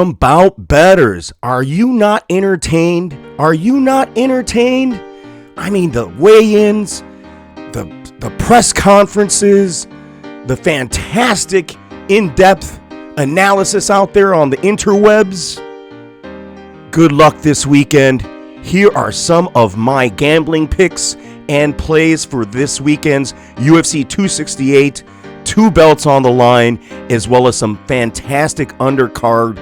Bout betters, are you not entertained? Are you not entertained? I mean, the weigh-ins, the press conferences, the fantastic in-depth analysis out there on the interwebs. Good luck this weekend. Here are some of my gambling picks and plays for this weekend's UFC 268. 2 belts on the line, as well as some fantastic undercard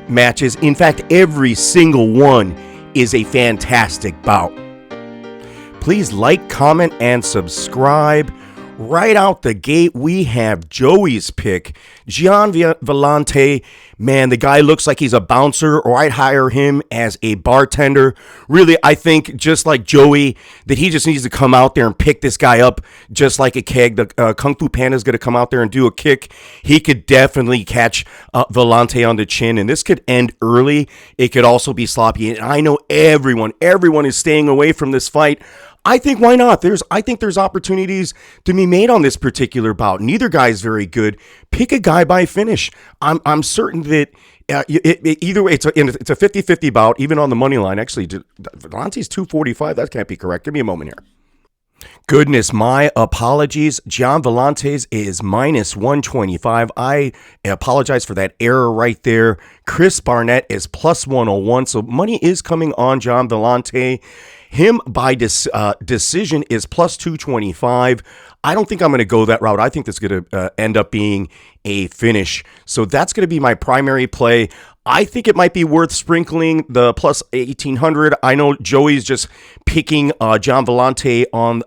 matches. In fact, every single one is a fantastic bout. Please like, comment, and subscribe. Right out the gate, we have Joey's pick. Gian Villante, man, the guy looks like he's a bouncer, or I'd hire him as a bartender. Really, I think, just like Joey, that he just needs to come out there and pick this guy up just like a keg. The Kung Fu Panda's going to come out there and do a kick. He could definitely catch Villante on the chin, and this could end early. It could also be sloppy, and I know everyone is staying away from this fight. I think why not? I think there's opportunities to be made on this particular bout. Neither guy is very good. Pick a guy by finish. I'm certain that either way, it's a 50-50 bout, even on the money line. Actually, Villante's 245. That can't be correct. Give me a moment here. Goodness, my apologies. Gian Villante's is minus 125. I apologize for that error right there. Chris Barnett is plus 101. So money is coming on Gian Villante. Him by decision is plus 225. I don't think I'm going to go that route. I think that's going to end up being a finish. So that's going to be my primary play. I think it might be worth sprinkling the plus 1800. I know Joey's just picking Gian Villante on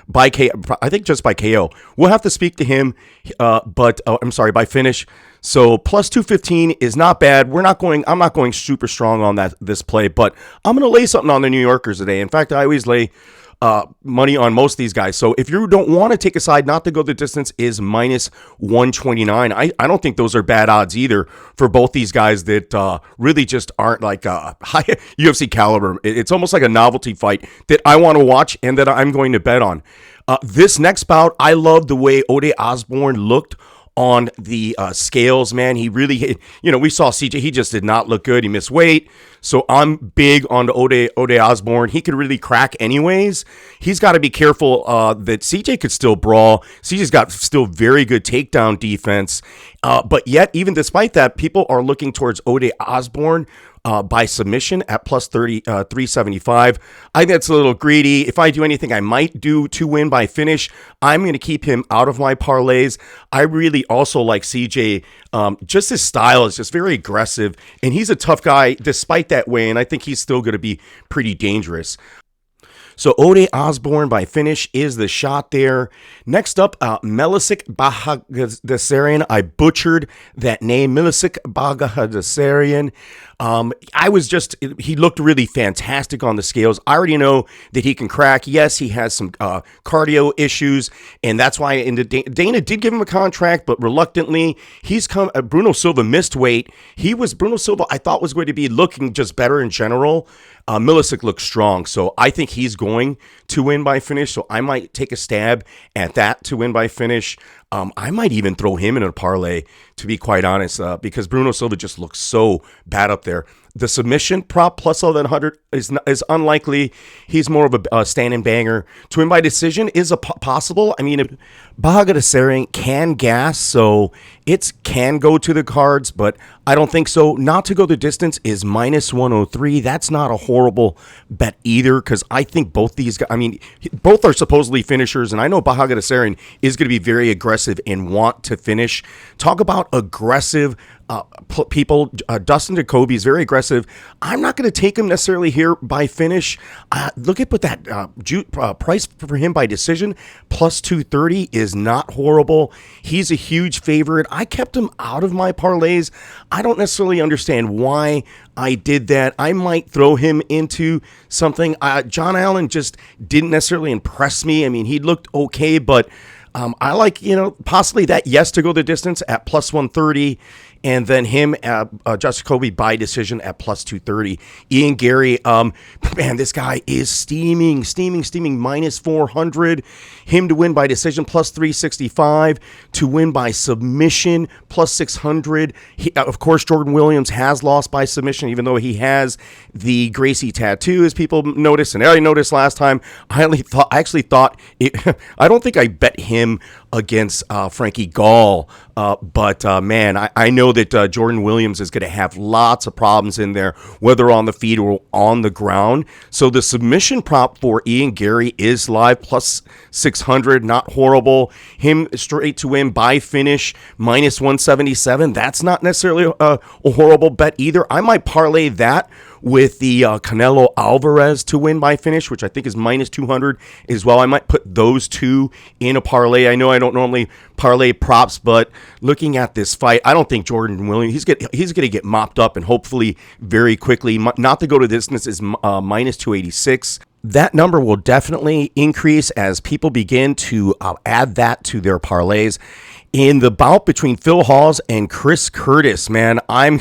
by KO. I think just by KO. We'll have to speak to him, but I'm sorry, by finish. So plus 215 is not bad. I'm not going super strong on this play, but I'm going to lay something on the New Yorkers today. In fact, I always lay money on most of these guys. So if you don't want to take a side, not to go the distance, is minus 129. I don't think those are bad odds either for both these guys that really just aren't like high UFC caliber. It's almost like a novelty fight that I want to watch and that I'm going to bet on. This next bout, I love the way Ode Osbourne looked on the scales, man. He really, we saw CJ. He just did not look good. He missed weight. So I'm big on the Ode Osbourne. He could really crack anyways. He's got to be careful that CJ could still brawl. CJ's got still very good takedown defense. But yet, even despite that, people are looking towards Ode Osbourne by submission at plus 375. I think that's a little greedy. If I do anything, I might do to win by finish. I'm going to keep him out of my parlays. I really also like CJ. Just his style is just very aggressive, and he's a tough guy despite that way, and I think he's still going to be pretty dangerous. So Ode Osbourne by finish is the shot there. Next up, Melsik Baghdasaryan. I butchered that name, Melsik Baghdasaryan. He looked really fantastic on the scales. I already know that he can crack. Yes, he has some cardio issues, and that's why Dana did give him a contract, but reluctantly, he's come. Bruno Silva missed weight. Bruno Silva, I thought, was going to be looking just better in general. Melsik looks strong, so I think he's going to win by finish, so I might take a stab at that to win by finish. I might even throw him in a parlay, to be quite honest, because Bruno Silva just looks so bad up there. The submission prop plus 1100 is unlikely. He's more of a stand-and banger. To win by decision is possible. I mean, Baghdasaryan can gas, so it can go to the cards, but I don't think so. Not to go the distance is minus 103. That's not a horrible bet either, because I think both these guys, both are supposedly finishers, and I know Baghdasaryan is going to be very aggressive and want to finish. Talk about aggressive people. Dustin Colby is very aggressive. I'm not going to take him necessarily here by finish. Look at that price for him by decision, plus 230 is not horrible. He's a huge favorite. I kept him out of my parlays. I don't necessarily understand why I did that. I might throw him into something. John Allen just didn't necessarily impress me. I mean, he looked okay, but I like, possibly that yes to go the distance at plus 130. and then him, Justin Colby by decision at plus 230. Ian Gary, man, this guy is steaming, minus 400. Him to win by decision, plus 365. To win by submission, plus 600. Of course, Jordan Williams has lost by submission, even though he has the Gracie tattoo, as people noticed, and I noticed last time. I actually thought I don't think I bet him against Frankie Gall, but man, I know that Jordan Williams is going to have lots of problems in there, whether on the feet or on the ground. So the submission prop for Ian Gary is live, plus 600, not horrible. Him straight to win by finish, minus 177. That's not necessarily a horrible bet either. I might parlay that with the Canelo Alvarez to win by finish, which I think is minus 200 as well. I might put those two in a parlay. I know I don't normally parlay props, but looking at this fight, I don't think Jordan Williams, he's going to get mopped up, and hopefully very quickly. Not to go to distance is minus 286. That number will definitely increase as people begin to add that to their parlays. In the bout between Phil Hawes and Chris Curtis, man, I'm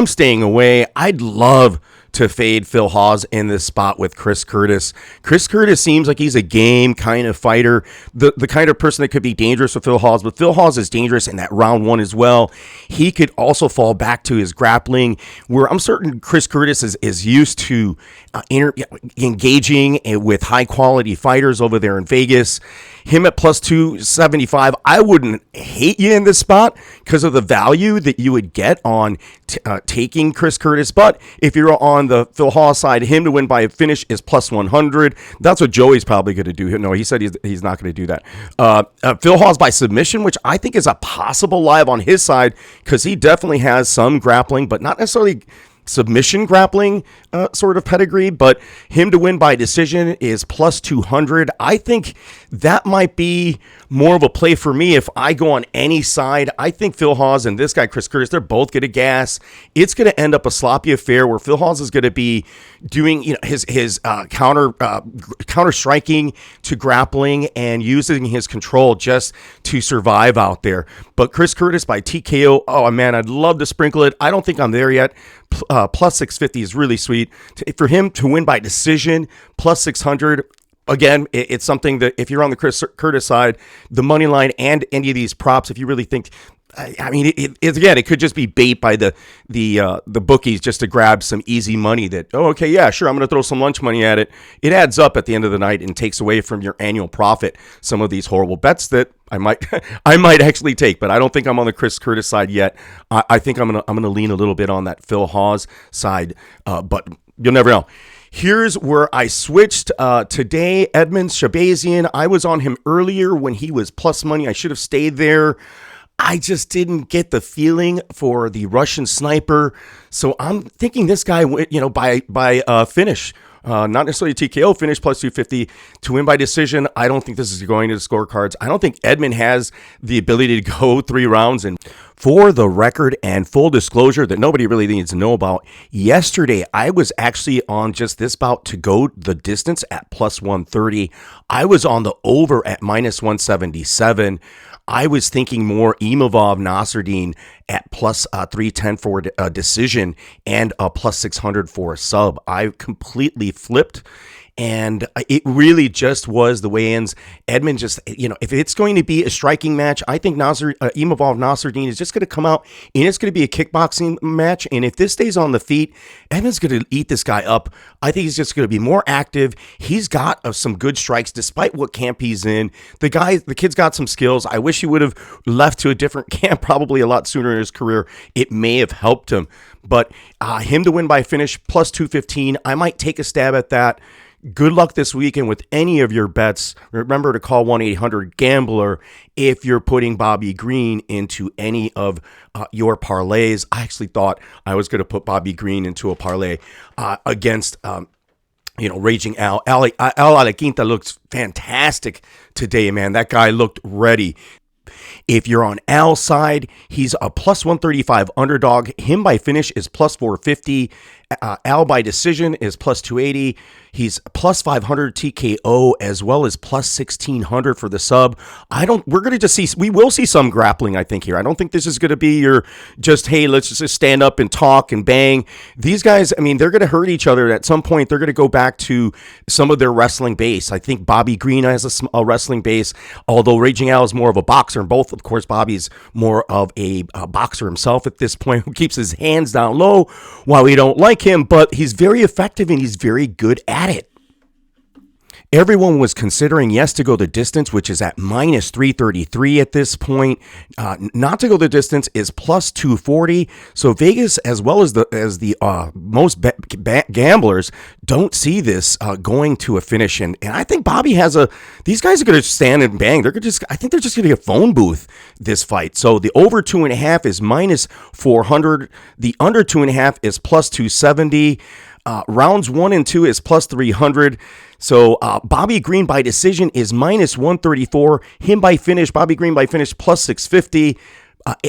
staying away. I'd love to fade Phil Hawes in this spot with Chris Curtis. Chris Curtis seems like he's a game kind of fighter, the kind of person that could be dangerous with Phil Hawes, but Phil Hawes is dangerous in that round one as well. He could also fall back to his grappling, where I'm certain Chris Curtis is used to engaging with high-quality fighters over there in Vegas. Him at plus 275, I wouldn't hate you in this spot because of the value that you would get on taking Chris Curtis. But if you're on the Phil Hawes side, him to win by a finish is plus 100. That's what Joey's probably going to do. No, he said he's not going to do that. Phil Hawes by submission, which I think is a possible live on his side because he definitely has some grappling, but not necessarily submission grappling sort of pedigree, but him to win by decision is plus 200. I think that might be more of a play for me if I go on any side. I think Phil Hawes and this guy Chris Curtis, they're both going to gas. It's going to end up a sloppy affair where Phil Hawes is going to be doing his counter striking to grappling and using his control just to survive out there. But Chris Curtis by TKO, oh man, I'd love to sprinkle it. I don't think I'm there yet. Plus 650 is really sweet. For him to win by decision, plus 600. Again, it's something that if you're on the Chris Curtis side, the money line and any of these props, if you really think, I mean, it could just be bait by the bookies just to grab some easy money that, oh, okay, yeah, sure, I'm going to throw some lunch money at it. It adds up at the end of the night and takes away from your annual profit some of these horrible bets that I might actually take, but I don't think I'm on the Chris Curtis side yet. I think I'm gonna lean a little bit on that Phil Hawes side, but you'll never know. Here's where I switched today. EDMEN, SHABAZYAN. I was on him earlier when he was plus money. I should have stayed there. I just didn't get the feeling for the Russian sniper. So I'm thinking this guy, by finish. Not necessarily a TKO finish, plus 250 to win by decision. I don't think this is going to the scorecards. I don't think EDMEN has the ability to go 3 rounds. And for the record and full disclosure that nobody really needs to know about, yesterday I was actually on just this bout to go the distance at plus 130. I was on the over at minus 177. I was thinking more Imavov Nasruddin at plus 310 for a decision and a plus 600 for a sub. I completely flipped, and it really just was the weigh-ins. EDMEN just, if it's going to be a striking match, I think Imavov Nasruddin is just going to come out and it's going to be a kickboxing match. And if this stays on the feet, EDMEN's going to eat this guy up. I think he's just going to be more active. He's got some good strikes despite what camp he's in. The kid's got some skills. I wish he would have left to a different camp probably a lot sooner in his career. It may have helped him. But him to win by finish, plus 215, I might take a stab at that. Good luck this weekend with any of your bets. Remember to call 1-800-GAMBLER if you're putting Bobby Green into any of your parlays. I actually thought I was going to put Bobby Green into a parlay against Raging Al. Al Alaquinta looks fantastic today, man. That guy looked ready. If you're on Al's side, he's a plus 135 underdog. Him by finish is plus 450. Al by decision is plus 280. He's plus 500 TKO as well as plus 1600 for the sub. We will see some grappling, I think, here. I don't think this is going to be your just, hey, let's just stand up and talk and bang. These guys, I mean, they're going to hurt each other. At some point, they're going to go back to some of their wrestling base. I think Bobby Green has a wrestling base, although Raging Al is more of a boxer. And both, of course, Bobby's more of a boxer himself at this point, who keeps his hands down low while we don't like him, but he's very effective and he's very good at it. Everyone was considering yes to go the distance, which is at minus 333 at this point. Not to go the distance is plus 240. So Vegas, as well as the most gamblers, don't see this going to a finish. And I think Bobby these guys are going to stand and bang. I think they're just going to get a phone booth this fight. So the over 2.5 is minus 400. The under 2.5 is plus 270. Rounds 1 and 2 is plus 300. So Bobby Green by decision is minus 134. Him by finish, Bobby Green by finish, plus 650.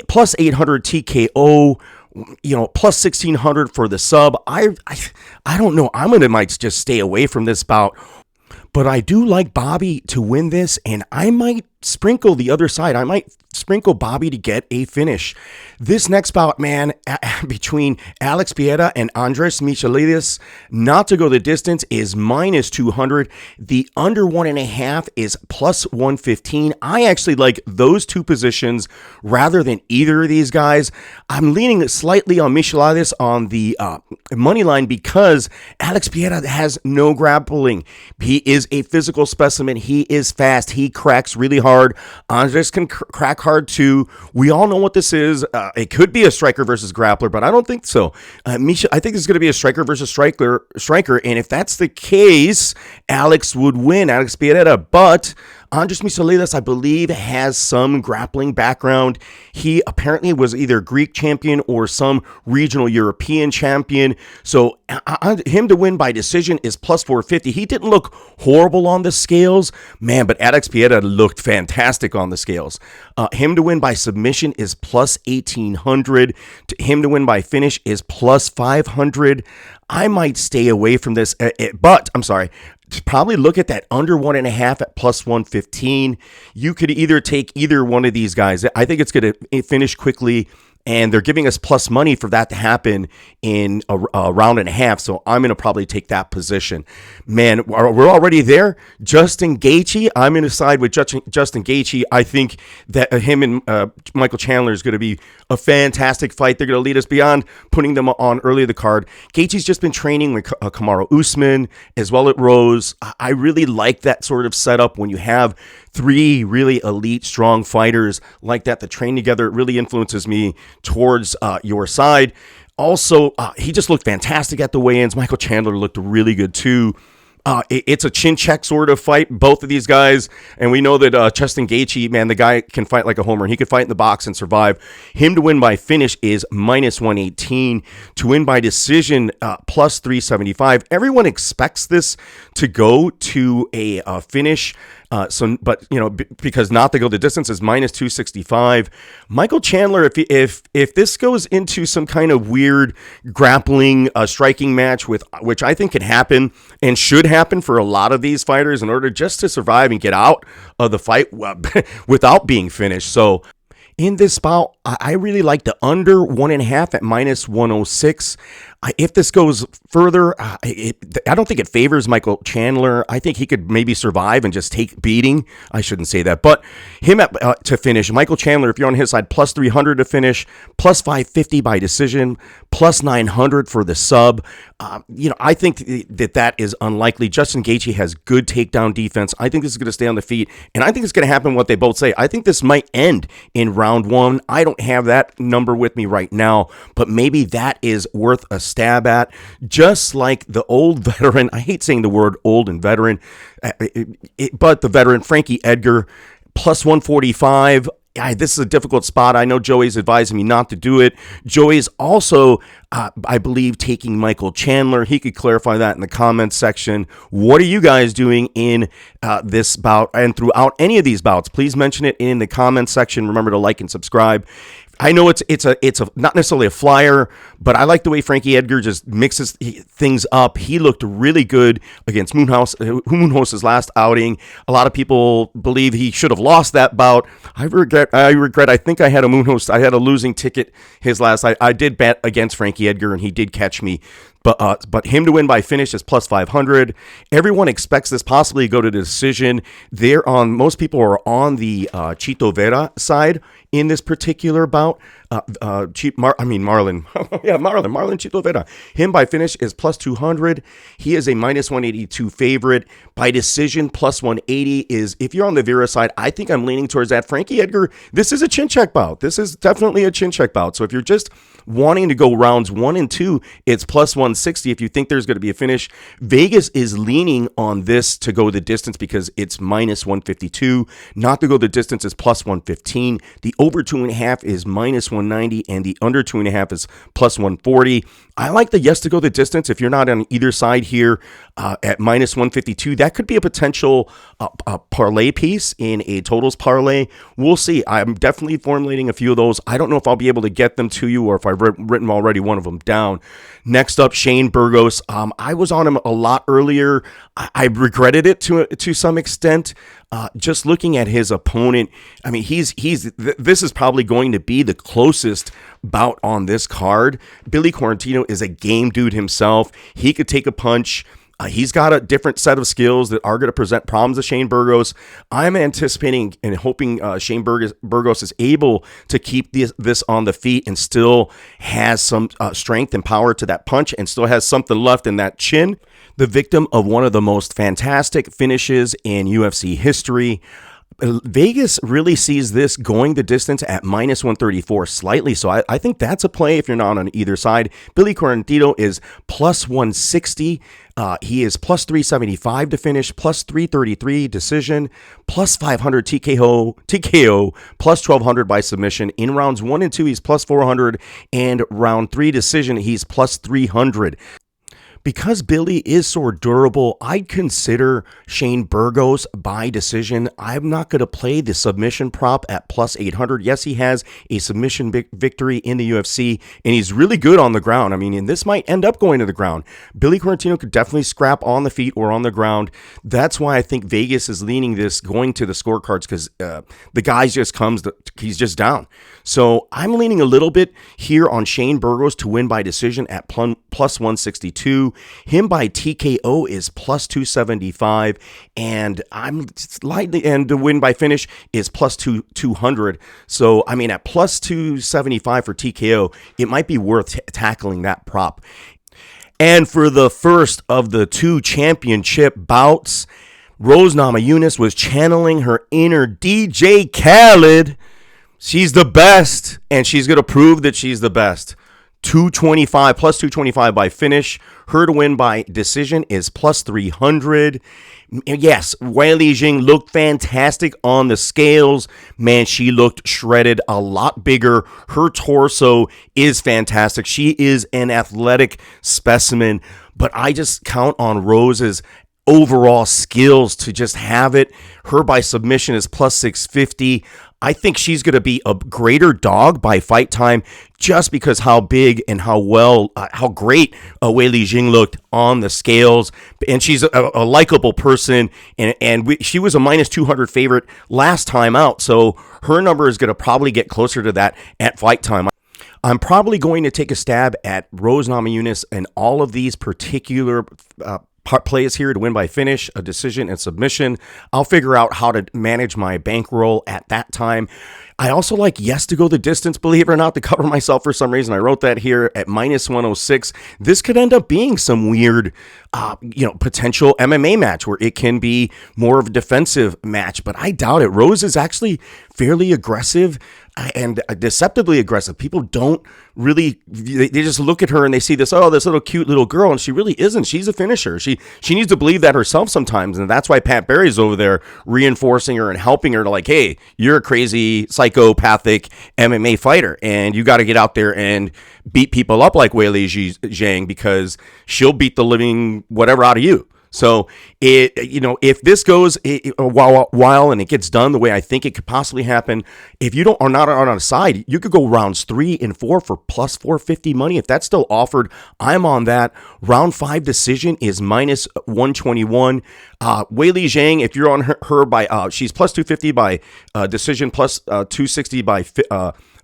Plus 800 TKO. Plus 1600 for the sub. I don't know. Might just stay away from this bout. But I do like Bobby to win this, and I might sprinkle the other side. I might sprinkle Bobby to get a finish. This next bout, man, between Alex Pereira and Andres Michilides, not to go the distance, is minus 200. The under 1.5 is plus 115. I actually like those two positions rather than either of these guys. I'm leaning slightly on Michilides on the money line because Alex Pereira has no grappling. He is a physical specimen. He is fast. He cracks really hard. Andres can crack hard too. We all know what this is. It could be a striker versus grappler, but I don't think so. I think this is going to be a striker versus striker. And if that's the case, Alex would win, Alex Pereira. But Andres Michilides, I believe, has some grappling background. He apparently was either Greek champion or some regional European champion. So him to win by decision is plus 450. He didn't look horrible on the scales, man, but Alex Pereira looked fantastic on the scales. Him to win by submission is plus 1800. Him to win by finish is plus 500. I might stay away from this, but I'm sorry. Probably look at that under 1.5 at plus 115. You could either take either one of these guys. I think it's going to finish quickly, and they're giving us plus money for that to happen in a round and a half. So I'm going to probably take that position. Man, we're already there. Justin Gaethje, I'm going to side with Justin Gaethje. I think that him and Michael Chandler is going to be a fantastic fight. They're going to lead us beyond putting them on early in the card. Gaethje's just been training with Kamaru Usman as well at Rose. I really like that sort of setup when you have three really elite, strong fighters like that train together. It really influences me towards your side. Also, he just looked fantastic at the weigh-ins. Michael Chandler looked really good too. It's a chin check sort of fight, both of these guys. And we know that Justin Gaethje, man, the guy can fight like a homer. He could fight in the box and survive. Him to win by finish is minus 118. To win by decision, plus 375. Everyone expects this to go to a finish. Because not to go the distance is minus 265. Michael Chandler, if this goes into some kind of weird grappling striking match, which I think could happen and should happen for a lot of these fighters in order just to survive and get out of the fight without being finished. So in this bout, I really like the under 1.5 at minus 106. If this goes further, I don't think it favors Michael Chandler. I think he could maybe survive and just take beating. I shouldn't say that, but him to finish. Michael Chandler, if you're on his side, plus 300 to finish, plus 550 by decision, plus 900 for the sub. I think that is unlikely. Justin Gaethje has good takedown defense. I think this is going to stay on the feet, and I think it's going to happen what they both say. I think this might end in round 1. I don't have that number with me right now, but maybe that is worth a stab at. Just like the old veteran, I hate saying the word old and veteran, but the veteran Frankie Edgar, plus 145. This is a difficult spot. I know Joey's advising me not to do it. Joey's also, I believe, taking Michael Chandler. He could clarify that in the comments section. What are you guys doing in this bout and throughout any of these bouts? Please mention it in the comments section. Remember to like and subscribe. I know it's a not necessarily a flyer, but I like the way Frankie Edgar just mixes things up. He looked really good against Moonhouse's last outing. A lot of people believe he should have lost that bout. I regret. I think I had a Moonhouse. I had a losing ticket his last. I did bet against Frankie Edgar, and he did catch me. But him to win by finish is plus 500. Everyone expects this possibly to go to the decision. Most people are on the Chito Vera side in this particular bout. Marlon. Yeah, Marlon Chito Vera. Him by finish is plus 200. He is a minus 182 favorite. By decision, plus 180 is, if you're on the Vera side, I think I'm leaning towards that. Frankie Edgar, this is a chin check bout. This is definitely a chin check bout. So if you're just wanting to go rounds 1 and 2, it's plus 160 if you think there's going to be a finish. Vegas is leaning on this to go the distance because it's minus 152. Not to go the distance is plus 115. The over 2.5 is minus 190, and the under 2.5 is plus 140. I like the yes to go the distance if you're not on either side here at minus 152. That could be a potential parlay piece in a totals parlay. We'll see. I'm definitely formulating a few of those. I don't know if I'll be able to get them to you or if I've written already one of them down. Next up, Shane BURGOS. I was on him a lot earlier. I regretted it to some extent. Just looking at his opponent, I mean, this is probably going to be the closest bout on this card. Billy Quarantino is a game dude himself. He could take a punch. He's got a different set of skills that are going to present problems to Shane BURGOS. I'm anticipating and hoping Shane BURGOS is able to keep this on the feet and still has some strength and power to that punch and still has something left in that chin. The victim of one of the most fantastic finishes in UFC history. Vegas really sees this going the distance at minus 134 slightly, so I think that's a play if you're not on either side. Billy Quarantino is plus 160. He is plus 375 to finish, plus 333 decision, plus 500 TKO, plus 1200 by submission. In rounds 1 and 2, he's plus 400, and round 3 decision, he's plus 300. Because Billy is so durable, I'd consider Shane BURGOS by decision. I'm not going to play the submission prop at plus 800. Yes, he has a submission victory in the UFC, and he's really good on the ground. I mean, and this might end up going to the ground. Billy Quarantino could definitely scrap on the feet or on the ground. That's why I think Vegas is leaning this going to the scorecards because the guy he's just down. So I'm leaning a little bit here on Shane BURGOS to win by decision at plus 162. Him by TKO is plus 275, and the win by finish is plus 200. So, I mean, at plus 275 for TKO, it might be worth tackling that prop. And for the first of the 2 championship bouts, Rose Namajunas was channeling her inner DJ Khaled. She's the best, and she's going to prove that she's the best. 225 plus 225 by finish. Her to win by decision is plus 300. Yes, Weili Zhang looked fantastic on the scales. Man, she looked shredded, a lot bigger. Her torso is fantastic. She is an athletic specimen, but I just count on Rose's overall skills to just have it. Her by submission is plus 650. I think she's going to be a greater dog by fight time just because how big and how great Weili Zhang looked on the scales. And she's a likable person, and she was a minus 200 favorite last time out. So her number is going to probably get closer to that at fight time. I'm probably going to take a stab at Rose Namajunas and all of these particular plays here to win by finish, a decision, and submission. I'll figure out how to manage my bankroll at that time. I also like yes to go the distance, believe it or not, to cover myself for some reason. I wrote that here at minus 106. This could end up being some weird, potential MMA match where it can be more of a defensive match, but I doubt it. Rose is actually fairly aggressive and deceptively aggressive. People don't really, they just look at her and they see this little cute little girl, and she really isn't. She's a finisher. She needs to believe that herself sometimes, and that's why Pat Barry's over there reinforcing her and helping her to like, hey, you're a crazy psychopathic MMA fighter, and you got to get out there and beat people up like Weili Zhang because she'll beat the living whatever out of you. So if this goes a while and it gets done the way I think it could possibly happen, if you are not on a side, you could go rounds 3 and 4 for plus 450 money. If that's still offered, I'm on that. Round 5 decision is minus 121. Weili Zhang, if you're on her by, she's plus 250 by decision, plus 260 by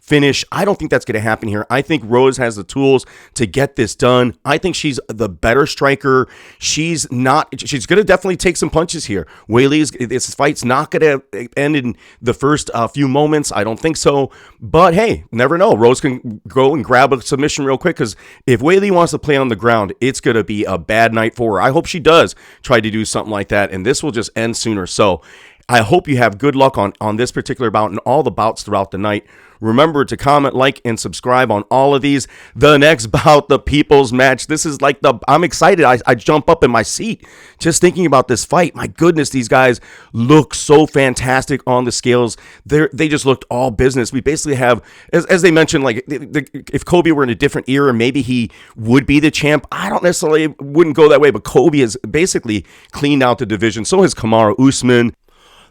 finish. I don't think that's going to happen here. I think Rose has the tools to get this done. I think she's the better striker. She's going to definitely take some punches here. This fight's not going to end in the first few moments. I don't think so. But hey, never know. Rose can go and grab a submission real quick, because if Weili wants to play on the ground, it's going to be a bad night for her. I hope she does try to do something like that, and this will just end sooner. So I hope you have good luck on this particular bout and all the bouts throughout the night. Remember to comment, like, and subscribe on all of these. The next bout, the people's match. This is like I'm excited. I jump up in my seat just thinking about this fight. My goodness, these guys look so fantastic on the scales. They just looked all business. We basically have, as they mentioned, like if Colby were in a different era, maybe he would be the champ. I don't necessarily wouldn't go that way, but Colby has basically cleaned out the division. So has Kamaru Usman.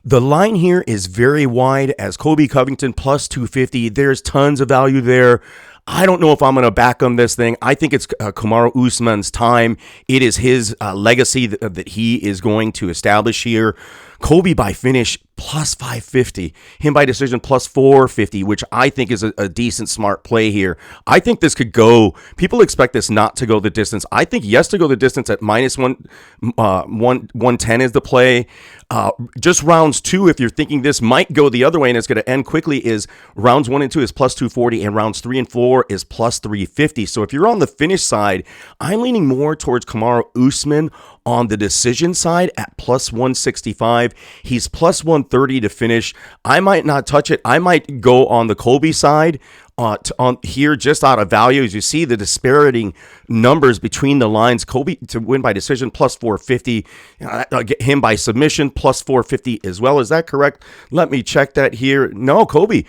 The line here is very wide as Colby Covington plus 250. There's tons of value there. I don't know if I'm going to back on this thing. I think it's Kamaru Usman's time. It is his legacy that he is going to establish here. Colby by finish plus 550. Him by decision plus 450, which I think is a decent, smart play here. I think this could go. People expect this not to go the distance. I think yes to go the distance at minus 110 is the play. Just rounds 2, if you're thinking this might go the other way and it's going to end quickly, is rounds 1 and 2 is plus 240 and rounds 3 and 4 is plus 350. So if you're on the finish side, I'm leaning more towards Kamaru Usman on the decision side at plus 165. He's plus 130 to finish. I might not touch it. I might go on the Colby side on here just out of value. As you see the disparity numbers between the lines, Colby to win by decision plus 450, get him by submission plus 450 as well. Is that correct? Let me check that here. No, Colby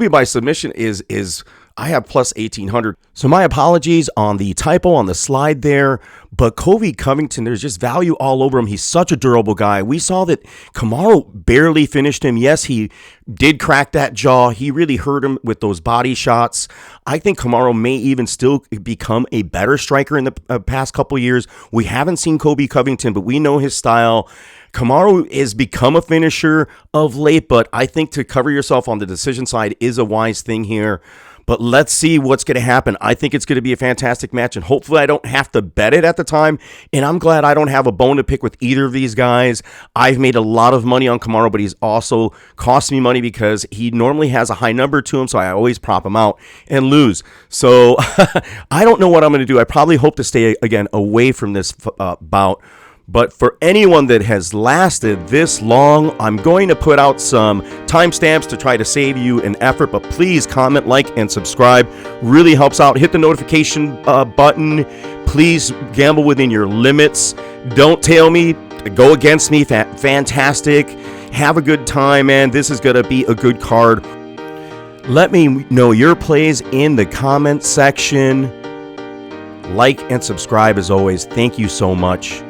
by submission is I have plus 1800. So my apologies on the typo on the slide there. But Colby Covington, there's just value all over him. He's such a durable guy. We saw that Kamaru barely finished him. Yes, he did crack that jaw. He really hurt him with those body shots. I think Kamaru may even still become a better striker in the past couple years. We haven't seen Colby Covington, but we know his style. Kamaru has become a finisher of late, but I think to cover yourself on the decision side is a wise thing here. But let's see what's going to happen. I think it's going to be a fantastic match, and hopefully I don't have to bet it at the time. And I'm glad I don't have a bone to pick with either of these guys. I've made a lot of money on Kamaru, but he's also cost me money because he normally has a high number to him, so I always prop him out and lose. So I don't know what I'm going to do. I probably hope to stay, again, away from this bout. But for anyone that has lasted this long, I'm going to put out some timestamps to try to save you an effort. But please comment, like, and subscribe. Really helps out. Hit the notification button. Please gamble within your limits. Don't tail me. Go against me. Fantastic. Have a good time, man. This is going to be a good card. Let me know your plays in the comment section. Like and subscribe as always. Thank you so much.